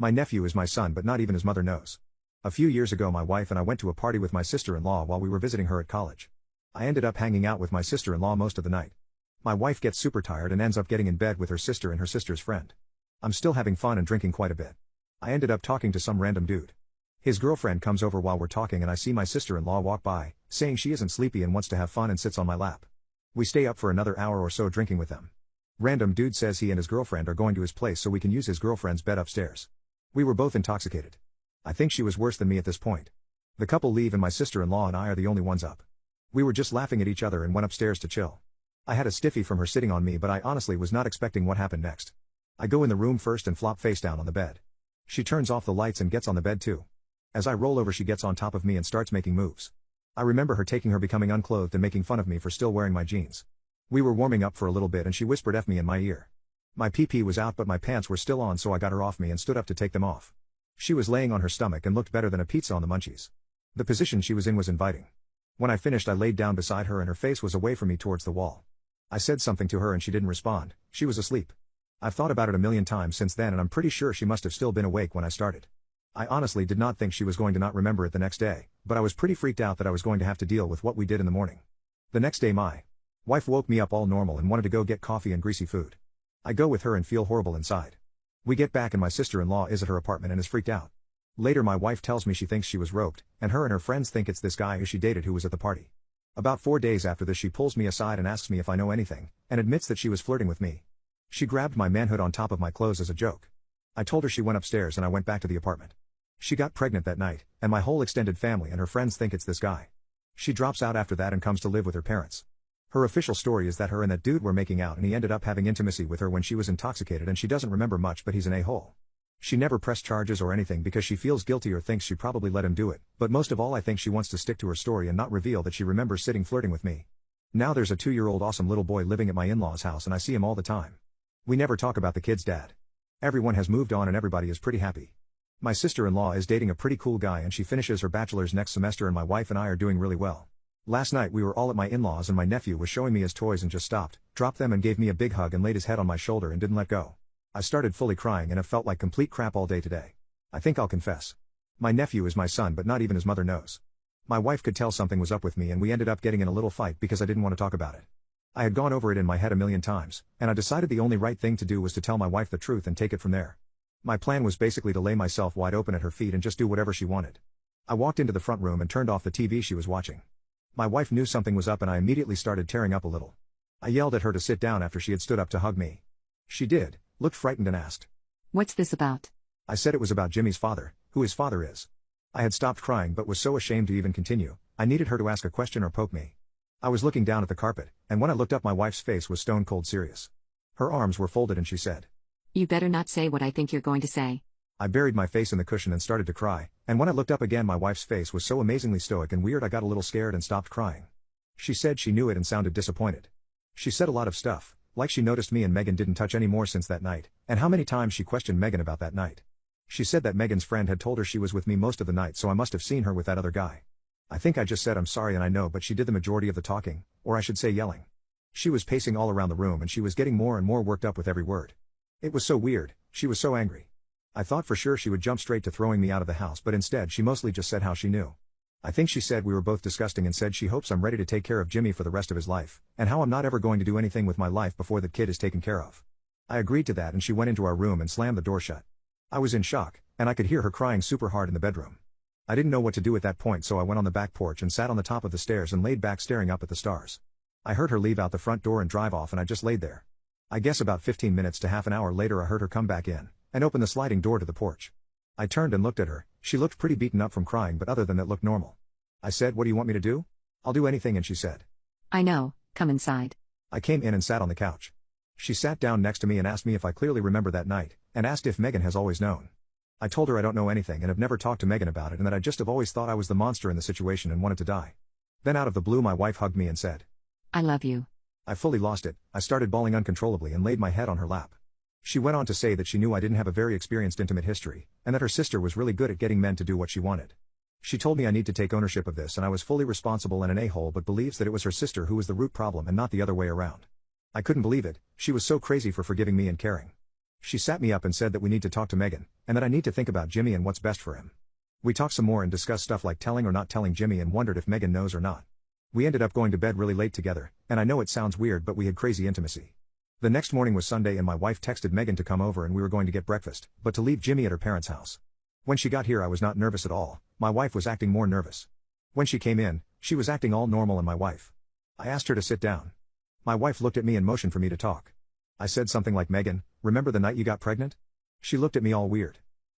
My nephew is my son, but not even his mother knows. A few years ago my wife and I went to a party with my sister-in-law while we were visiting her at college. I ended up hanging out with my sister-in-law most of the night. My wife gets super tired and ends up getting in bed with her sister and her sister's friend. I'm still having fun and drinking quite a bit. I ended up talking to some random dude. His girlfriend comes over while we're talking and I see my sister-in-law walk by, saying she isn't sleepy and wants to have fun, and sits on my lap. We stay up for another hour or so drinking with them. Random dude says he and his girlfriend are going to his place so we can use his girlfriend's bed upstairs. We were both intoxicated. I think she was worse than me at this point. The couple leave and my sister-in-law and I are the only ones up. We were just laughing at each other and went upstairs to chill. I had a stiffy from her sitting on me, but I honestly was not expecting what happened next. I go in the room first and flop face down on the bed. She turns off the lights and gets on the bed too. As I roll over she gets on top of me and starts making moves. I remember her taking her becoming unclothed and making fun of me for still wearing my jeans. We were warming up for a little bit and she whispered "F me" in my ear. My pee-pee was out but my pants were still on, so I got her off me and stood up to take them off. She was laying on her stomach and looked better than a pizza on the munchies. The position she was in was inviting. When I finished I laid down beside her and her face was away from me towards the wall. I said something to her and she didn't respond. She was asleep. I've thought about it a million times since then and I'm pretty sure she must have still been awake when I started. I honestly did not think she was going to not remember it the next day, but I was pretty freaked out that I was going to have to deal with what we did in the morning. The next day my wife woke me up all normal and wanted to go get coffee and greasy food. I go with her and feel horrible inside. We get back and my sister-in-law is at her apartment and is freaked out. Later my wife tells me she thinks she was roped, and her friends think it's this guy who she dated who was at the party. About 4 days after this she pulls me aside and asks me if I know anything, and admits that she was flirting with me. She grabbed my manhood on top of my clothes as a joke. I told her she went upstairs and I went back to the apartment. She got pregnant that night, and my whole extended family and her friends think it's this guy. She drops out after that and comes to live with her parents. Her official story is that her and that dude were making out and he ended up having intimacy with her when she was intoxicated, and she doesn't remember much, but he's an a-hole. She never pressed charges or anything because she feels guilty or thinks she probably let him do it, but most of all I think she wants to stick to her story and not reveal that she remembers sitting flirting with me. Now there's a 2-year-old awesome little boy living at my in-laws' house and I see him all the time. We never talk about the kid's dad. Everyone has moved on and everybody is pretty happy. My sister-in-law is dating a pretty cool guy and she finishes her bachelor's next semester, and my wife and I are doing really well. Last night we were all at my in-laws and my nephew was showing me his toys and just stopped, dropped them and gave me a big hug and laid his head on my shoulder and didn't let go. I started fully crying and have felt like complete crap all day today. I think I'll confess. My nephew is my son, but not even his mother knows. My wife could tell something was up with me and we ended up getting in a little fight because I didn't want to talk about it. I had gone over it in my head a million times, and I decided the only right thing to do was to tell my wife the truth and take it from there. My plan was basically to lay myself wide open at her feet and just do whatever she wanted. I walked into the front room and turned off the TV she was watching. My wife knew something was up and I immediately started tearing up a little. I yelled at her to sit down after she had stood up to hug me. She did, looked frightened and asked, "What's this about?" I said it was about Jimmy's father, who his father is. I had stopped crying but was so ashamed to even continue. I needed her to ask a question or poke me. I was looking down at the carpet, and when I looked up my wife's face was stone cold serious. Her arms were folded and she said, "You better not say what I think you're going to say." I buried my face in the cushion and started to cry, and when I looked up again my wife's face was so amazingly stoic and weird I got a little scared and stopped crying. She said she knew it and sounded disappointed. She said a lot of stuff, like she noticed me and Megan didn't touch any more since that night, and how many times she questioned Megan about that night. She said that Megan's friend had told her she was with me most of the night, so I must have seen her with that other guy. I think I just said I'm sorry and I know, but she did the majority of the talking, or I should say yelling. She was pacing all around the room and she was getting more and more worked up with every word. It was so weird, she was so angry. I thought for sure she would jump straight to throwing me out of the house, but instead she mostly just said how she knew. I think she said we were both disgusting and said she hopes I'm ready to take care of Jimmy for the rest of his life, and how I'm not ever going to do anything with my life before the kid is taken care of. I agreed to that and she went into our room and slammed the door shut. I was in shock, and I could hear her crying super hard in the bedroom. I didn't know what to do at that point, so I went on the back porch and sat on the top of the stairs and laid back staring up at the stars. I heard her leave out the front door and drive off and I just laid there. I guess about 15 minutes to half an hour later I heard her come back in, and open the sliding door to the porch. I turned and looked at her. She looked pretty beaten up from crying, but other than that looked normal. I said, "What do you want me to do?" "I'll do anything," and she said, "I know, come inside." I came in and sat on the couch. She sat down next to me and asked me if I clearly remember that night, and asked if Megan has always known. I told her I don't know anything and have never talked to Megan about it, and that I just have always thought I was the monster in the situation and wanted to die. Then out of the blue my wife hugged me and said, "I love you." I fully lost it. I started bawling uncontrollably and laid my head on her lap. She went on to say that she knew I didn't have a very experienced intimate history, and that her sister was really good at getting men to do what she wanted. She told me I need to take ownership of this and I was fully responsible and an a-hole, but believes that it was her sister who was the root problem and not the other way around. I couldn't believe it. She was so crazy for forgiving me and caring. She sat me up and said that we need to talk to Megan, and that I need to think about Jimmy and what's best for him. We talked some more and discussed stuff like telling or not telling Jimmy and wondered if Megan knows or not. We ended up going to bed really late together, and I know it sounds weird but we had crazy intimacy. The next morning was Sunday and my wife texted Megan to come over and we were going to get breakfast, but to leave Jimmy at her parents' house. When she got here I was not nervous at all, my wife was acting more nervous. When she came in, she was acting all normal and my wife. I asked her to sit down. My wife looked at me and motioned for me to talk. I said something like, "Megan, remember the night you got pregnant?" She looked at me all weird.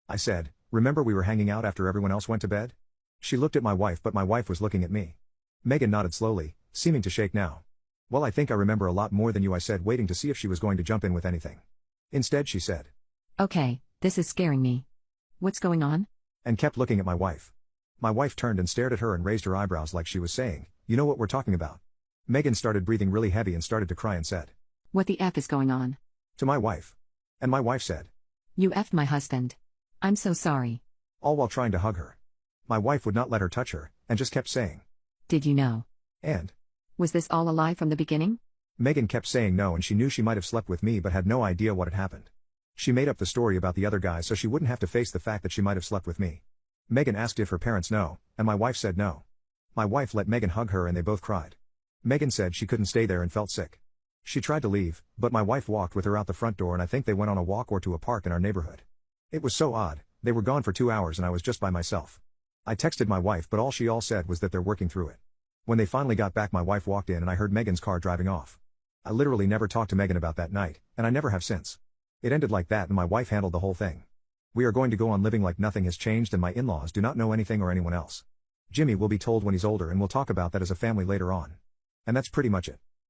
I said, "Remember we were hanging out after everyone else went to bed?" She looked at my wife but my wife was looking at me. Megan nodded slowly, seeming to shake now. "Well, I think I remember a lot more than you," I said, waiting to see if she was going to jump in with anything. Instead she said, Okay, this is scaring me. What's going on? and kept looking at my wife. My wife turned and stared at her and raised her eyebrows like she was saying, "You know what we're talking about." Megan started breathing really heavy and started to cry and said, What the F is going on? to my wife. And my wife said, You F'd my husband. I'm so sorry. all while trying to hug her. My wife would not let her touch her, and just kept saying, Did you know? and Was this all a lie from the beginning? Megan kept saying no and she knew she might have slept with me but had no idea what had happened. She made up the story about the other guy so she wouldn't have to face the fact that she might have slept with me. Megan asked if her parents know, and my wife said no. My wife let Megan hug her and they both cried. Megan said she couldn't stay there and felt sick. She tried to leave, but my wife walked with her out the front door and I think they went on a walk or to a park in our neighborhood. It was so odd, they were gone for 2 hours and I was just by myself. I texted my wife but all she said was that they're working through it. When they finally got back my wife walked in and I heard Megan's car driving off. I literally never talked to Megan about that night, and I never have since. It ended like that and my wife handled the whole thing. We are going to go on living like nothing has changed and my in-laws do not know anything or anyone else. Jimmy will be told when he's older and we'll talk about that as a family later on. And that's pretty much it.